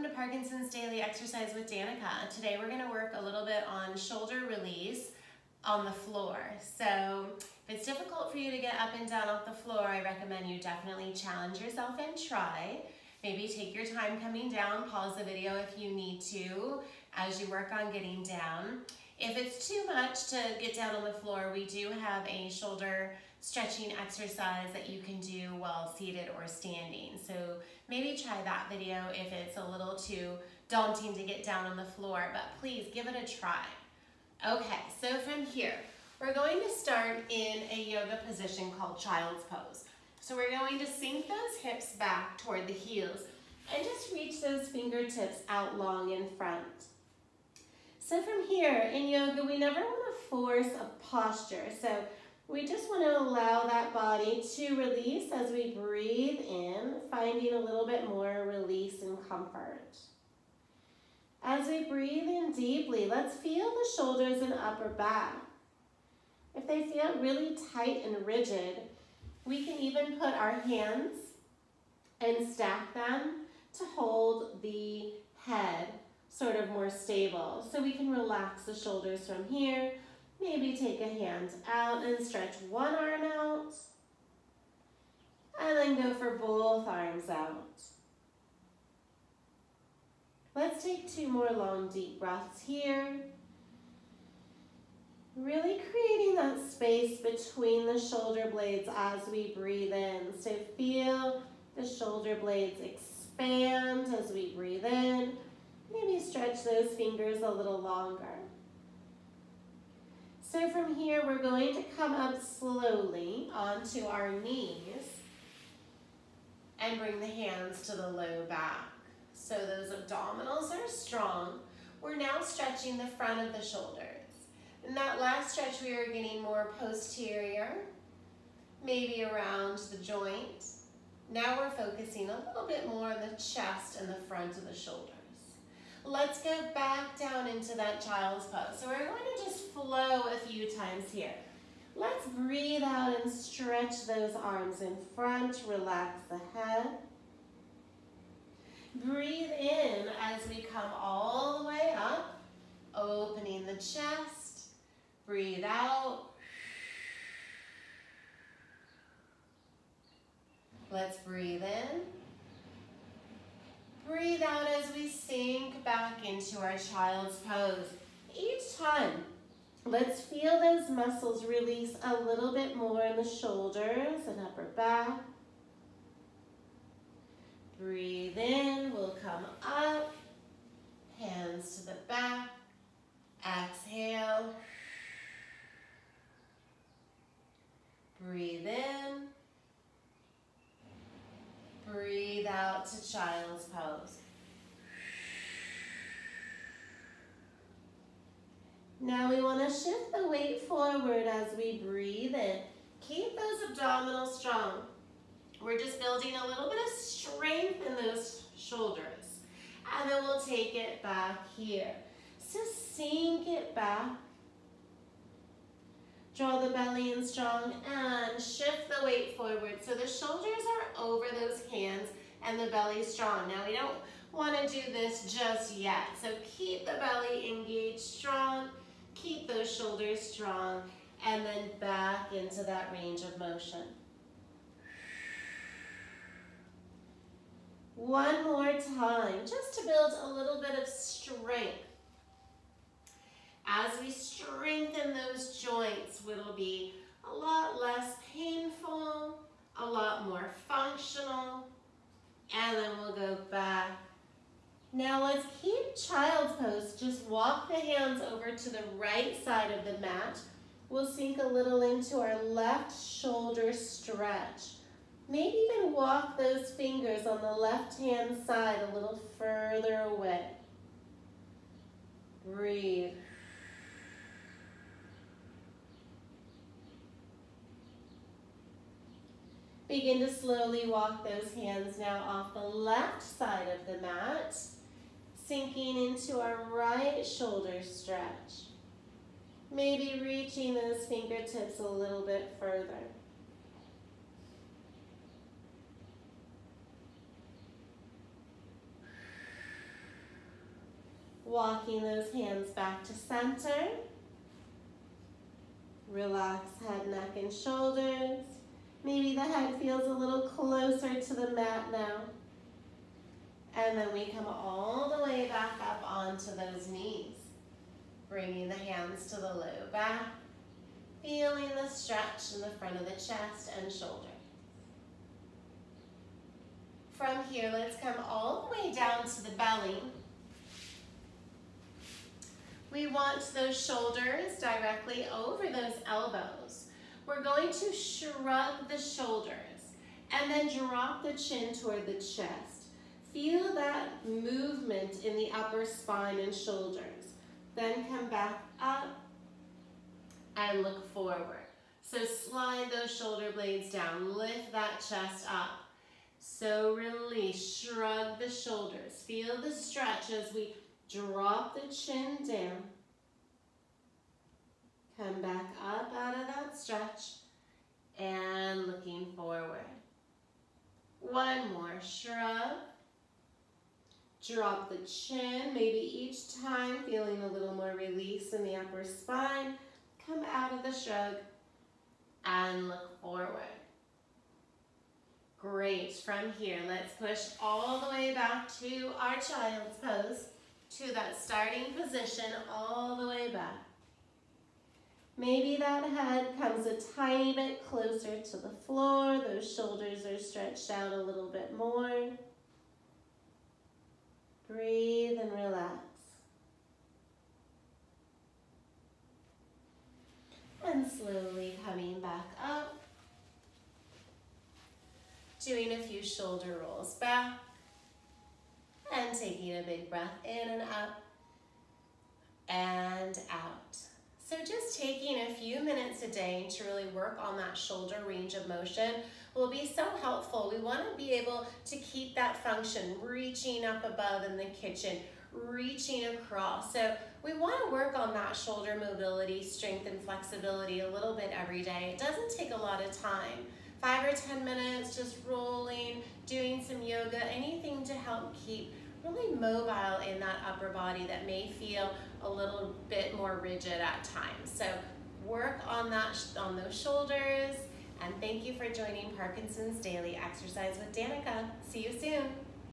welcome to Parkinson's Daily Exercise with Danica. Today we're going to work a little bit on shoulder release on the floor. So if it's difficult for you to get up and down off the floor, I recommend you definitely challenge yourself and try. Maybe take your time coming down, pause the video if you need to as you work on getting down. If it's too much to get down on the floor, we do have a shoulder stretching exercise that you can do while seated or standing. So maybe try that video if it's a little too daunting to get down on the floor, but please give it a try. Okay, so from here, we're going to start in a yoga position called child's pose. So we're going to sink those hips back toward the heels and just reach those fingertips out long in front. So from here, in yoga, we never want to force a posture. So we just want to allow that body to release as we breathe in, finding a little bit more release and comfort. As we breathe in deeply, let's feel the shoulders and upper back. If they feel really tight and rigid, we can even put our hands and stack them to hold the head sort of more stable. So we can relax the shoulders from here. Maybe take a hand out and stretch one arm out. And then go for both arms out. Let's take 2 more long deep breaths here. Really creating that space between the shoulder blades as we breathe in. So feel the shoulder blades expand as we breathe in. Maybe stretch those fingers a little longer. So from here, we're going to come up slowly onto our knees and bring the hands to the low back. So those abdominals are strong. We're now stretching the front of the shoulders. In that last stretch, we are getting more posterior, maybe around the joint. Now we're focusing a little bit more on the chest and the front of the shoulders. Let's go back down into that child's pose. So we're going to just flow a few times here. Let's breathe out and stretch those arms in front, relax the head. Breathe in as we come all the way up, opening the chest. Breathe out. Let's breathe in. Breathe out as we sink back into our child's pose. Each time, let's feel those muscles release a little bit more in the shoulders and upper back. Breathe in, we'll come up, hands to the back. Exhale. Breathe in. Breathe out to child's pose. Now we want to shift the weight forward as we breathe in. Keep those abdominals strong. We're just building a little bit of strength in those shoulders. And then we'll take it back here. So sink it back. Draw the belly in strong and shift the weight forward. So the shoulders are over those hands and the belly is strong. Now we don't want to do this just yet. So keep the belly engaged strong, keep those shoulders strong, and then back into that range of motion. One more time, just to build a little bit of strength. As we strengthen those joints, it'll be a lot less painful, a lot more functional, and then we'll go back. Now let's keep child's pose. Just walk the hands over to the right side of the mat. We'll sink a little into our left shoulder stretch. Maybe even walk those fingers on the left-hand side a little further away. Breathe. Begin to slowly walk those hands now off the left side of the mat, sinking into our right shoulder stretch. Maybe reaching those fingertips a little bit further. Walking those hands back to center. Relax head, neck, and shoulders. Maybe the head feels a little closer to the mat now. And then we come all the way back up onto those knees. Bringing the hands to the low back. Feeling the stretch in the front of the chest and shoulder. From here, let's come all the way down to the belly. We want those shoulders directly over those elbows. We're going to shrug the shoulders and then drop the chin toward the chest. Feel that movement in the upper spine and shoulders. Then come back up and look forward. So slide those shoulder blades down, lift that chest up. So release, shrug the shoulders. Feel the stretch as we drop the chin down. Come back up out of that stretch and looking forward. One more, shrug. Drop the chin, maybe each time feeling a little more release in the upper spine. Come out of the shrug and look forward. Great, from here, let's push all the way back to our child's pose, to that starting position all the way back. Maybe that head comes a tiny bit closer to the floor, those shoulders are stretched out a little bit more. Breathe and relax. And slowly coming back up. Doing a few shoulder rolls back. And taking a big breath in and up. And out. So just taking a few minutes a day to really work on that shoulder range of motion will be so helpful. We want to be able to keep that function, reaching up above in the kitchen, reaching across. So we want to work on that shoulder mobility, strength, and flexibility a little bit every day. It doesn't take a lot of time. 5 or 10 minutes, just rolling, doing some yoga, anything to help keep really mobile in that upper body that may feel a little bit more rigid at times. So work on that, on those shoulders, and thank you for joining Parkinson's Daily Exercise with Danica. See you soon.